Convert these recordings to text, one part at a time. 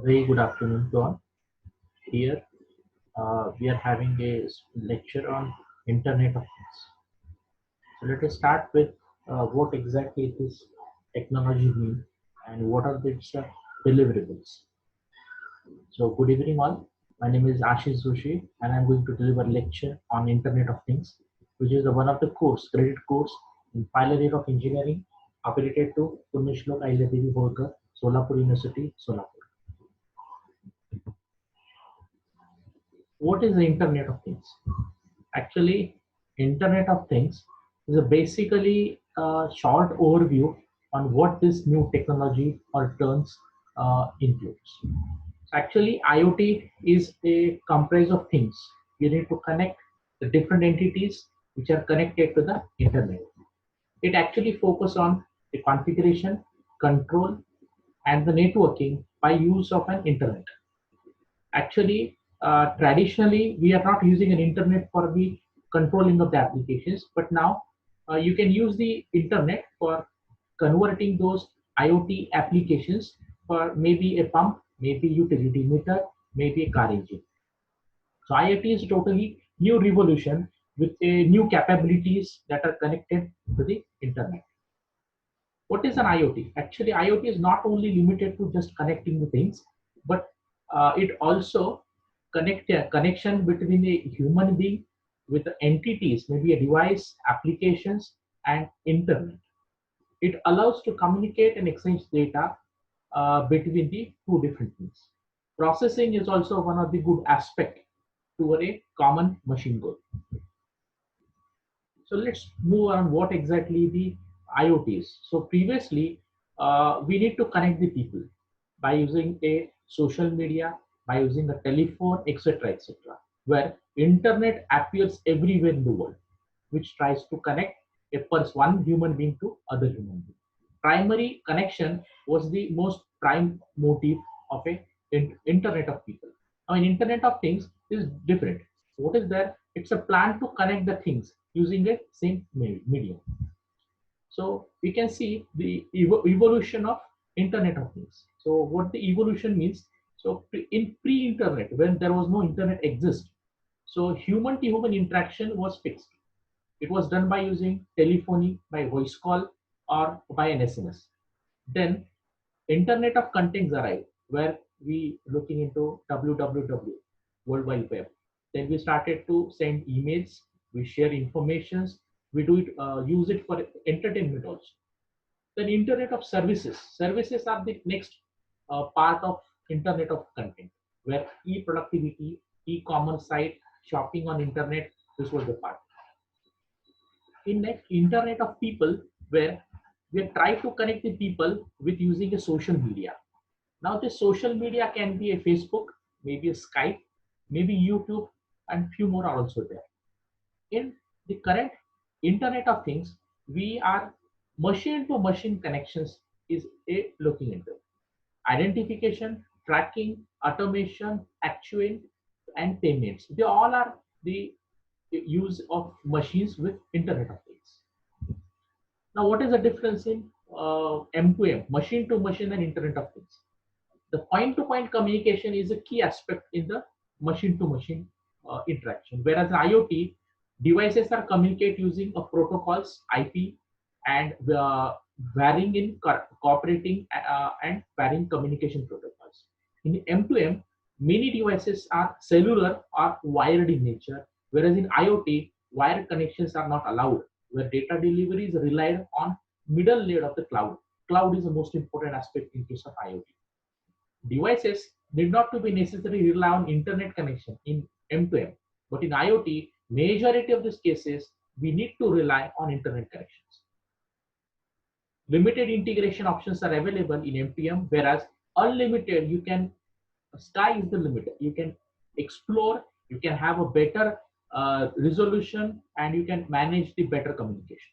Very good afternoon to all. Here we are having a lecture on Internet of Things. So let us start with what exactly this technology means and what are its deliverables. So good evening all. My name is Ashish Joshi and I am going to deliver a lecture on Internet of Things, which is one of the credit course in final year of engineering affiliated to Punyashlok Ahilyadevi Holkar, Solapur University, Solapur. What is the Internet of Things? Actually, Internet of Things is basically a short overview on what this new technology or terms includes. Actually, IoT is a comprise of things. You need to connect the different entities which are connected to the internet. It actually focuses on the configuration, control, and the networking by use of an internet. Actually, traditionally, we are not using an internet for the controlling of the applications, but now you can use the internet for converting those IoT applications for maybe a pump, maybe utility meter, maybe a car engine. So IoT is totally new revolution with a new capabilities that are connected to the internet. What is an IoT? Actually, IoT is not only limited to just connecting the things, but it also connect a connection between a human being with the entities, maybe a device, applications, and internet. It allows to communicate and exchange data between the two different things. Processing is also one of the good aspect toward a common machine goal. So let's move on what exactly the IoT is. So previously, we need to connect the people by using a social media, by using a telephone, etc., etc., where internet appears everywhere in the world, which tries to connect a person, one human being to other human being. Primary connection was the most prime motive of a internet of people. I mean, internet of things is different. What is there? It's a plan to connect the things using a same medium. So we can see the evolution of internet of things. So what the evolution means, so in pre-internet, when there was no internet exist, so human to human interaction was fixed. It was done by using telephony, by voice call, or by an SMS. Then internet of contents arrived, where we looking into www, world wide web. Then we started to send emails, we share informations, we do it, use it for entertainment also. Then internet of services. Services are the next part of internet of content, where e-productivity, e-commerce site, shopping on internet, this was the part. In next internet of people, where we try to connect the people with using a social media. Now this social media can be a Facebook, maybe a Skype, maybe YouTube, and few more are also there. In the current internet of things, we are machine to machine connections is a looking into identification, tracking, automation, actual, and payments. They all are the use of machines with internet of things. Now, what is the difference in M2M, machine to machine, and Internet of Things? The point to point communication is a key aspect in the machine to machine interaction, whereas IoT devices are communicate using a protocols, IP, and varying in cooperating and varying communication protocols. In M2M, many devices are cellular or wired in nature, whereas in IoT, wired connections are not allowed, where data delivery is relied on middle layer of the cloud. Cloud is the most important aspect in case of IoT. Devices need not to be necessarily rely on internet connection in M2M, but in IoT, majority of these cases, we need to rely on internet connections. Limited integration options are available in M2M, whereas unlimited, you can, sky is the limit. You can explore, you can have a better resolution, and you can manage the better communication.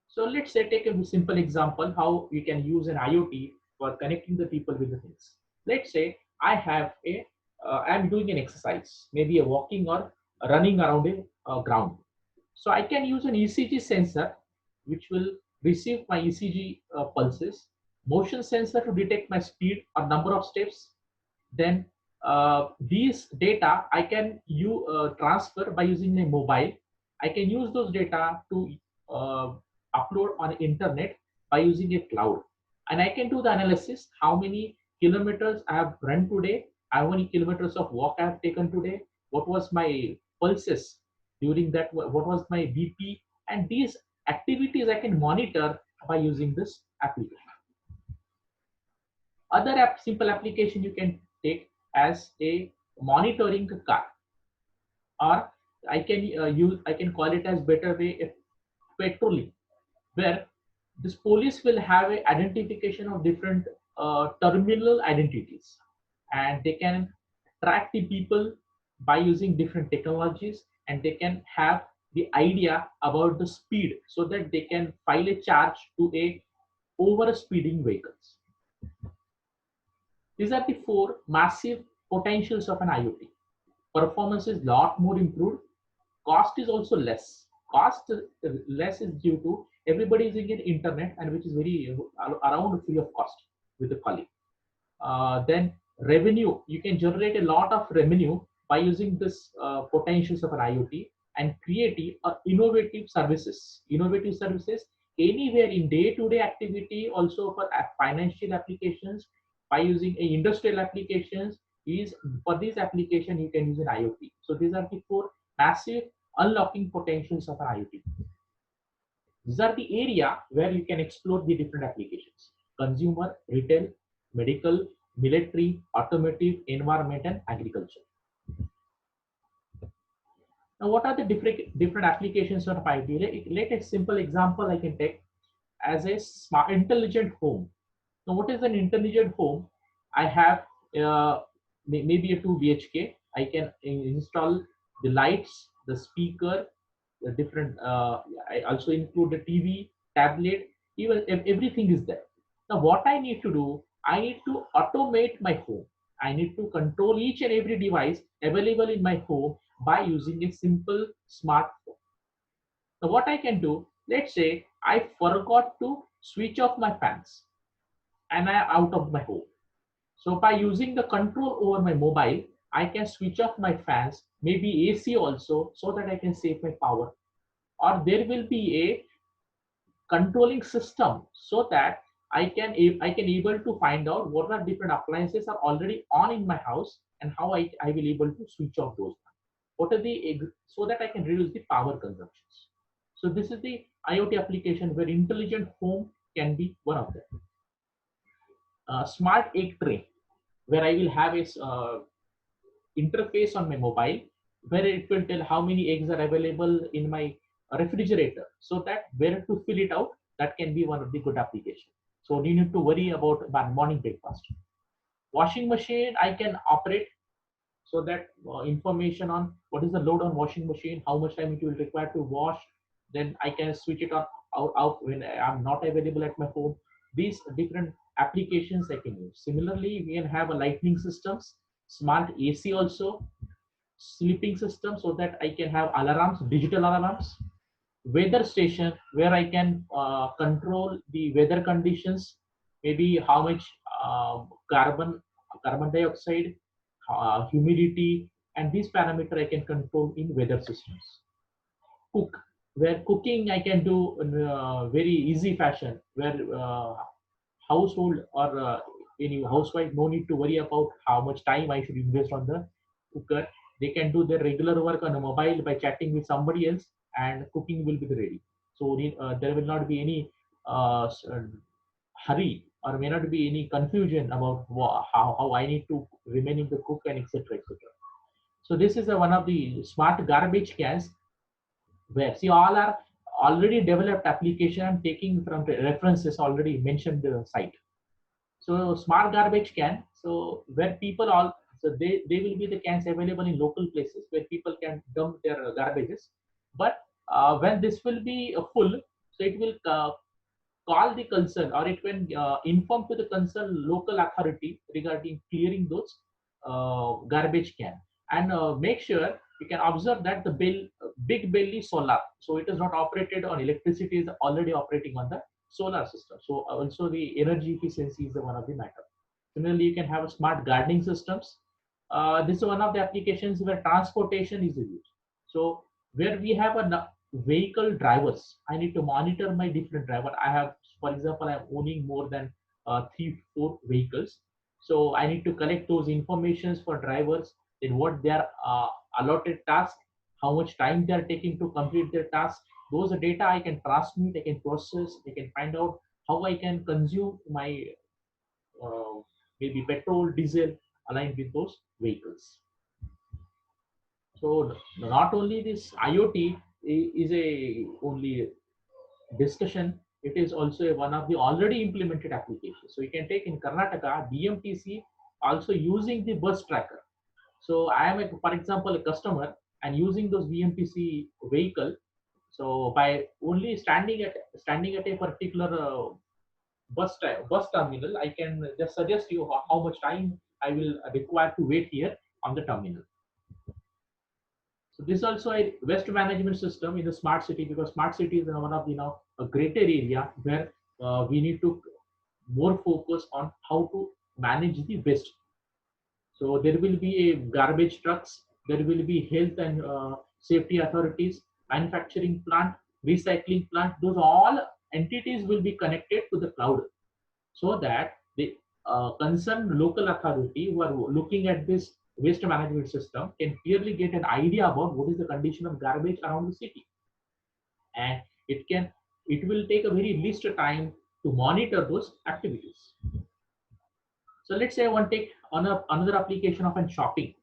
So let's say take a simple example how we can use an IoT for connecting the people with the things. Let's say I have I'm doing an exercise, maybe a walking or running around a ground. So I can use an ECG sensor, which will receive my ECG pulses. motion sensor to detect my speed or number of steps. Then these data I can transfer by using my mobile. I can use those data to uh, upload on internet by using a cloud, and I can do the analysis how many kilometers I have run today, how many kilometers of walk I have taken today, what was my pulses during that, what was my BP, and these activities I can monitor by using this application. Other simple application you can take as a monitoring the car, or I can call it as better way a patrolling, where this police will have a identification of different terminal identities, and they can track the people by using different technologies, and they can have the idea about the speed so that they can file a charge to a over speeding vehicles. These are the four massive potentials of an IoT. Performance is lot more improved. Cost is also less. Cost less is due to everybody using an internet, and which is very around free of cost with the calling. Then revenue, you can generate a lot of revenue by using this potentials of an IoT, and creative or innovative services. Innovative services anywhere in day-to-day activity, also for financial applications, by using a industrial applications. Is for this application you can use an IoT. So these are the four massive unlocking potentials of an IoT. These are the area where you can explore the different applications: consumer, retail, medical, military, automotive, environment, and agriculture. Now, what are the different applications of IoT? Let a simple example I can take as a smart intelligent home. Now, what is an intelligent home? I have maybe a 2 BHK. I can install the lights, the speaker, the different. I also include the TV, tablet, even everything is there. Now, what I need to do, I need to automate my home. I need to control each and every device available in my home by using a simple smartphone. Now, what I can do, let's say I forgot to switch off my fans and I am out of my home. So by using the control over my mobile, I can switch off my fans, maybe AC also, so that I can save my power. Or there will be a controlling system so that I can able to find out what are different appliances are already on in my house, and how I will able to switch off those. What are the, so that I can reduce the power consumptions. So this is the IoT application where intelligent home can be one of them. Smart egg tray, where I will have a interface on my mobile, where it will tell how many eggs are available in my refrigerator, so that where to fill it out, that can be one of the good application. So you need to worry about morning breakfast. Washing machine I can operate, so that information on what is the load on washing machine, how much time it will require to wash, then I can switch it on out when I'm not available at my home. These different applications I can use. Similarly, we can have a lightning systems, smart AC also, sleeping system, so that I can have alarms, digital alarms, weather station, where I can control the weather conditions, maybe how much carbon dioxide, humidity, and these parameter I can control in weather systems. Cook, where cooking I can do in a very easy fashion, where household or any housewife no need to worry about how much time I should invest on the cooker. They can do their regular work on a mobile by chatting with somebody else, and cooking will be ready. So there will not be any hurry, or may not be any confusion about how I need to remain in the cook, and etc. etc. So this is one of the smart garbage cans, where see all are already developed application. I'm taking from the references already mentioned the site. So smart garbage can, so where people all, so they will be the cans available in local places where people can dump their garbages. But when this will be full, so it will call the concern, or it will inform to the concerned local authority regarding clearing those garbage can. And make sure you can observe that the big belly solar, so it is not operated on electricity, is already operating on the solar system. So also the energy efficiency is the one of the matter. Similarly, you can have a smart gardening systems. This is one of the applications where transportation is used. So where we have a vehicle drivers, I need to monitor my different driver. I have, for example, I'm owning more than 3, 4 vehicles. So I need to collect those informations for drivers, then what their allotted task, how much time they are taking to complete their task. Those are data I can transmit, I can process, I can find out how I can consume my uh, maybe petrol, diesel aligned with those vehicles. So not only this IoT is a only discussion, it is also one of the already implemented applications. So you can take in Karnataka, BMTC also using the bus tracker. So I am, for example, a customer and using those BMTC vehicle. So by only standing at a particular bus terminal, I can just suggest you how much time I will require to wait here on the terminal. So this is also a waste management system in the smart city, because smart city is one of the now a greater area where we need to more focus on how to manage the waste. So there will be a garbage trucks, there will be health and safety authorities, manufacturing plant, recycling plant. Those all entities will be connected to the cloud, so that the concerned local authority who are looking at this waste management system can clearly get an idea about what is the condition of garbage around the city, and it will take a very least time to monitor those activities. So let's say I want to take another application of an shopping,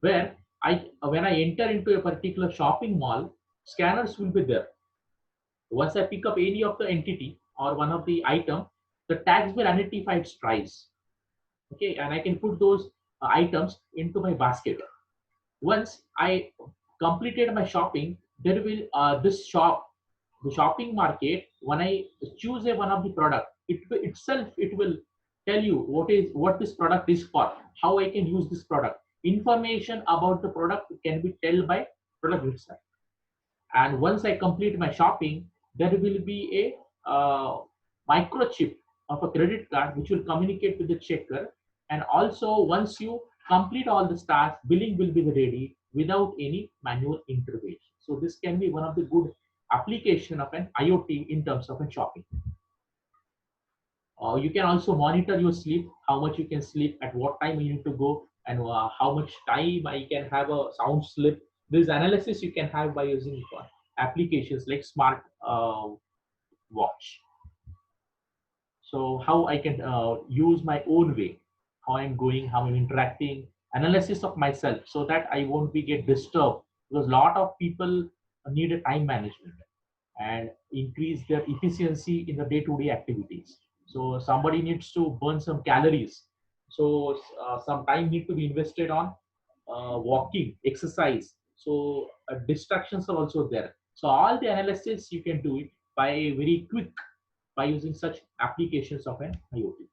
where I when I enter into a particular shopping mall, scanners will be there. Once I pick up any of the entity or one of the item, the tags will identify its price. Okay, and I can put those items into my basket. Once I completed my shopping, there will the shopping market. When I choose a one of the product, it will tell you what this product is for, how I can use this product. Information about the product can be told by product itself. And once I complete my shopping, there will be a microchip of a credit card which will communicate with the checker. And also, once you complete all the tasks, billing will be ready without any manual intervention. So this can be one of the good application of an IoT in terms of a shopping. You can also monitor your sleep, how much you can sleep, at what time you need to go, and how much time I can have a sound sleep. This analysis you can have by using applications like smart watch. So how I can use my own way, how I'm going, how I'm interacting, analysis of myself, so that I won't be get disturbed, because a lot of people need a time management and increase their efficiency in the day-to-day activities. So somebody needs to burn some calories. So some time need to be invested on walking, exercise. So distractions are also there. So all the analysis you can do it by very quick by using such applications of an IoT.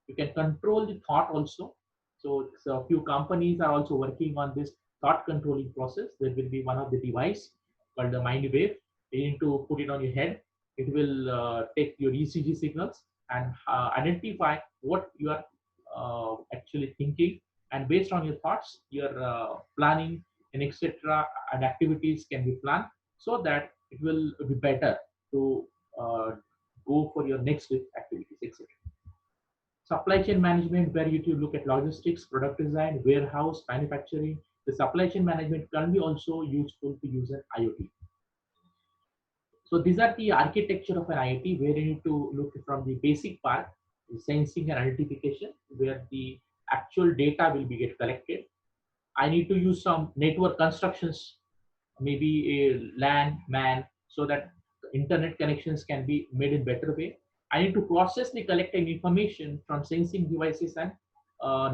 You can control the thought also. So a few companies are also working on this thought controlling process. There will be one of the device called the MindWave. You need to put it on your head. It will take your ECG signals and identify what you are actually thinking, and based on your thoughts, your planning and etc. and activities can be planned, so that it will be better to uh, go for your next activities, etc. Supply chain management, where you to look at logistics, product design, warehouse, manufacturing. The supply chain management can be also useful to use an IoT. So these are the architecture of an IoT, where you need to look from the basic part, the sensing and identification, where the actual data will be get collected. I need to use some network constructions, maybe a LAN, MAN, so that internet connections can be made in better way. I need to process the collected information from sensing devices and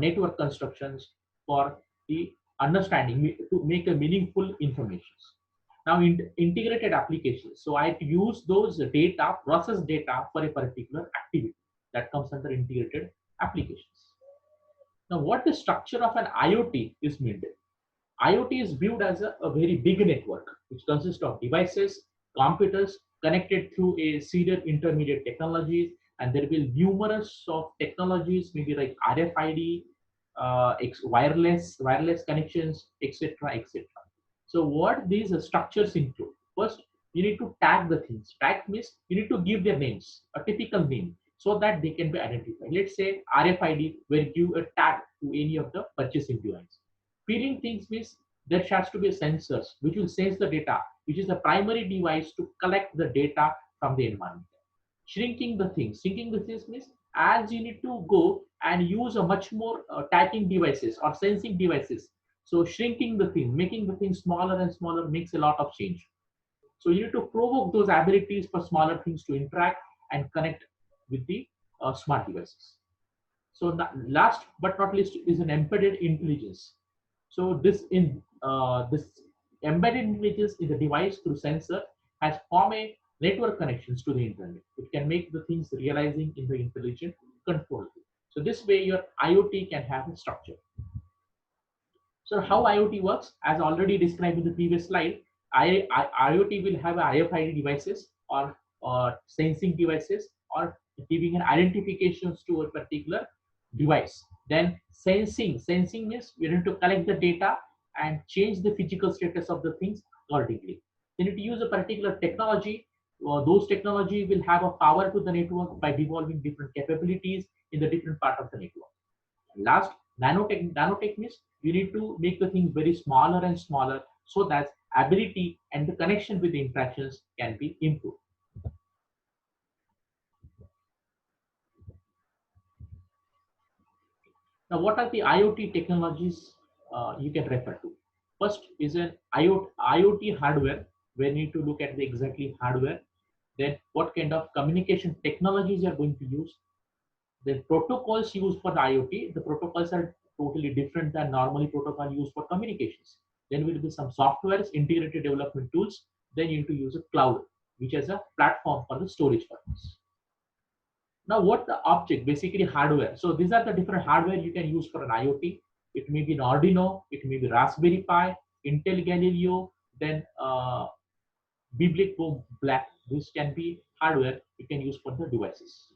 network constructions for the understanding, to make a meaningful information. Now, integrated applications. So I use those data, process data for a particular activity that comes under integrated applications. Now, what the structure of an IoT is meant? IoT is viewed as a very big network which consists of devices, computers, connected through a serial intermediate technologies, and there will be numerous of technologies, maybe like RFID, wireless connections, etc., etc. So what these structures include? First, you need to tag the things. Tag means you need to give their names, a typical name, so that they can be identified. Let's say RFID will give a tag to any of the purchasing device. Peeling things means there has to be sensors which will sense the data, which is the primary device to collect the data from the environment. Shrinking the things means as you need to go and use a much more tagging devices or sensing devices. So shrinking the thing, making the thing smaller and smaller makes a lot of change. So you need to provoke those abilities for smaller things to interact and connect with the smart devices. So last but not least is an embedded intelligence. So this embedded intelligence is a device through sensor has form a network connections to the internet. It can make the things realizing in the intelligent control. So this way your IoT can have a structure. So how IoT works, as already described in the previous slide, IoT will have RFID devices or sensing devices or giving an identifications to a particular device. Then sensing means we need to collect the data and change the physical status of the things accordingly. They need to use a particular technology. Those technology will have a power to the network by devolving different capabilities in the different part of the network. Last, nanotech means you need to make the things very smaller and smaller so that ability and the connection with the interactions can be improved. Now, what are the IoT technologies you can refer to? First is an IoT hardware, where you need to look at the exactly hardware. Then what kind of communication technologies you are going to use. The protocols used for the IoT, the protocols are totally different than normally protocol used for communications. Then will be some softwares, integrated development tools. Then you need to use a cloud, which is a platform for the storage purpose. Now, what the object, basically hardware. So these are the different hardware you can use for an IoT. It may be an Arduino, it may be Raspberry Pi, Intel Galileo, then Biblico Black. This can be hardware you can use for the devices.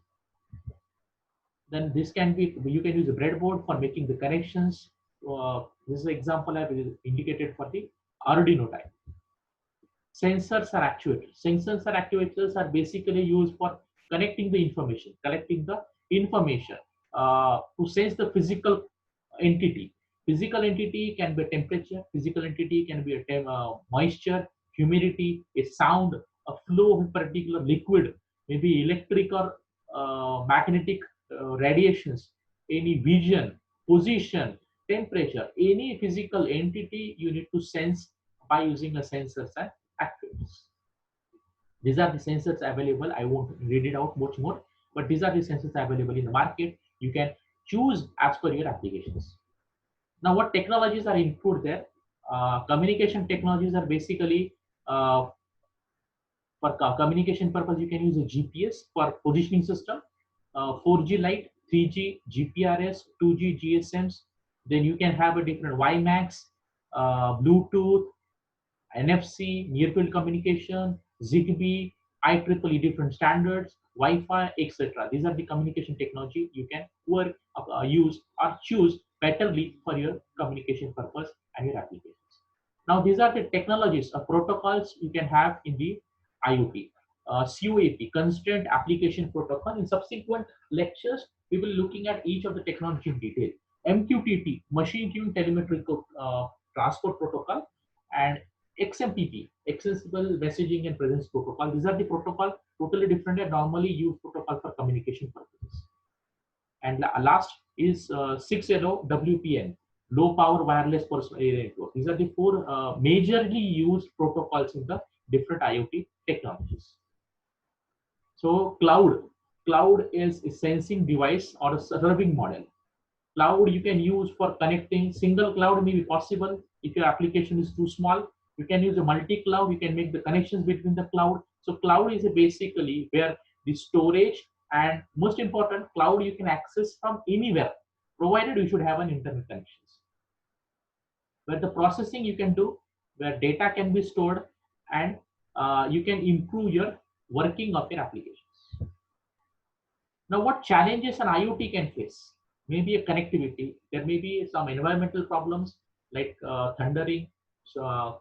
Then this can be, you can use a breadboard for making the connections. This is the example I've indicated for the Arduino type. Sensors are actuators. Sensors are actuators are basically used for connecting the information, collecting the information to sense the physical entity. Physical entity can be a temperature, physical entity can be a moisture, humidity, a sound, a flow of a particular liquid, maybe electric or magnetic radiations, any vision, position, temperature, any physical entity you need to sense by using a sensors and actuators. These are the sensors available. I won't read it out much more, but these are the sensors available in the market. You can choose as per your applications. Now, what technologies are included there? Communication technologies are basically for communication purpose. You can use a GPS for positioning system, 4G light, 3G, GPRS, 2G, GSMs. Then you can have a different WiMAX, Bluetooth, NFC, near field communication, ZigBee, IEEE different standards, Wi-Fi, etc. These are the communication technology you can work, use or choose betterly for your communication purpose and your applications. Now, these are the technologies or protocols you can have in the IoT. COAP, Constraint Application Protocol. In subsequent lectures, we will looking at each of the technology in detail. MQTT, Machine Tuned Telemetry Transport Protocol, and XMPP, Extensible Messaging and Presence Protocol. These are the protocol totally different and normally used protocol for communication purposes. And last is 6LO WPN, Low Power Wireless Personal Area Network. These are the four majorly used protocols in the different IoT technologies. So cloud is a sensing device or a serving model. Cloud you can use for connecting. Single cloud may be possible if your application is too small. You can use a multi-cloud. You can make the connections between the cloud. So cloud is basically where the storage and most important, cloud you can access from anywhere, provided you should have an internet connections. Where the processing you can do, where data can be stored, and you can improve your working of your applications. Now, what challenges an IoT can face? Maybe a connectivity. There may be some environmental problems like thundering, uh,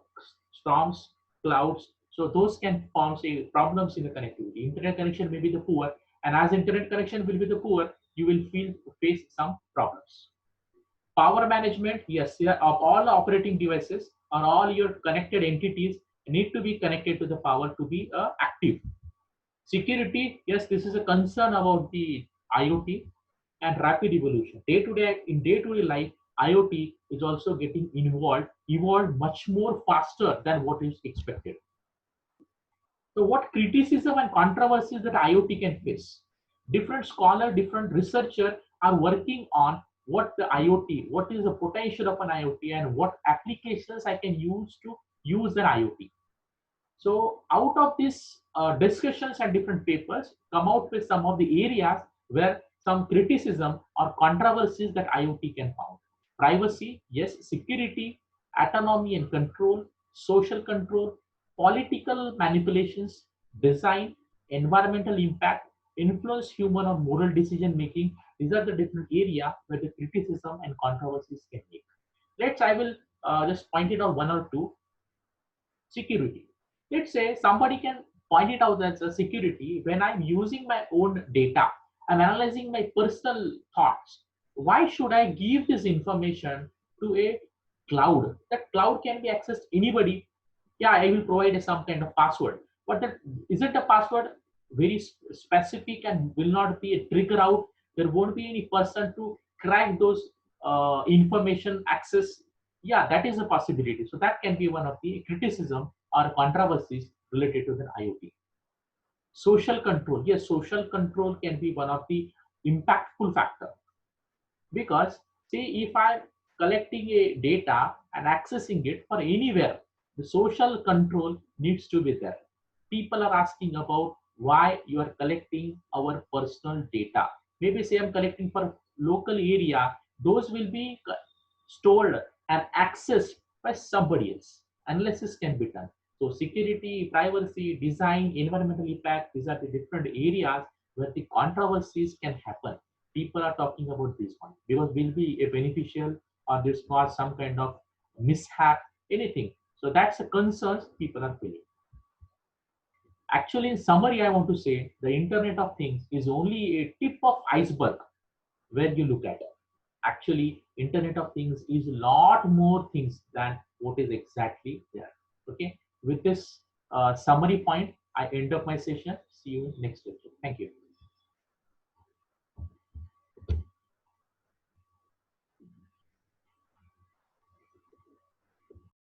storms, clouds. So those can form say problems in the connectivity. Internet connection may be the poor, and as internet connection will be the poor, you will face some problems. Power management, yes, yeah, of all operating devices or all your connected entities need to be connected to the power to be active. Security, yes, this is a concern about the IoT and rapid evolution. Day to day, in day to day life, IoT is also getting evolved much more faster than what is expected. So, what criticism and controversies that IoT can face? Different scholar, different researcher are working on what the IoT, what is the potential of an IoT, and what applications I can use to use an IoT. So out of these discussions and different papers, come out with some of the areas where some criticism or controversies that IoT can found. Privacy, yes. Security, autonomy and control, social control, political manipulations, design, environmental impact, influence human or moral decision making. These are the different area where the criticism and controversies can make. I will just point it out one or two. Security. Let's say somebody can point it out as a security when I'm using my own data, I'm analyzing my personal thoughts. Why should I give this information to a cloud? That cloud can be accessed anybody. Yeah, I will provide some kind of password, but that isn't a password very specific and will not be a trigger out. There won't be any person to crack those information access. Yeah, that is a possibility. So that can be one of the criticism or controversies related to the IoT. Social control. Yes, social control can be one of the impactful factor, because say if I'm collecting a data and accessing it for anywhere, the social control needs to be there. People are asking about why you are collecting our personal data. Maybe say I'm collecting for local area, those will be stored and accessed by somebody else. Analysis can be done. So security, privacy, design, environmental impact, these are the different areas where the controversies can happen. People are talking about this one because will be a beneficial or this cause some kind of mishap, anything. So that's the concerns people are feeling. Actually, in summary, I want to say the Internet of Things is only a tip of iceberg where you look at it. Actually, Internet of Things is a lot more things than what is exactly there. Okay. With this summary point, I end up my session. See you next lecture. Thank you.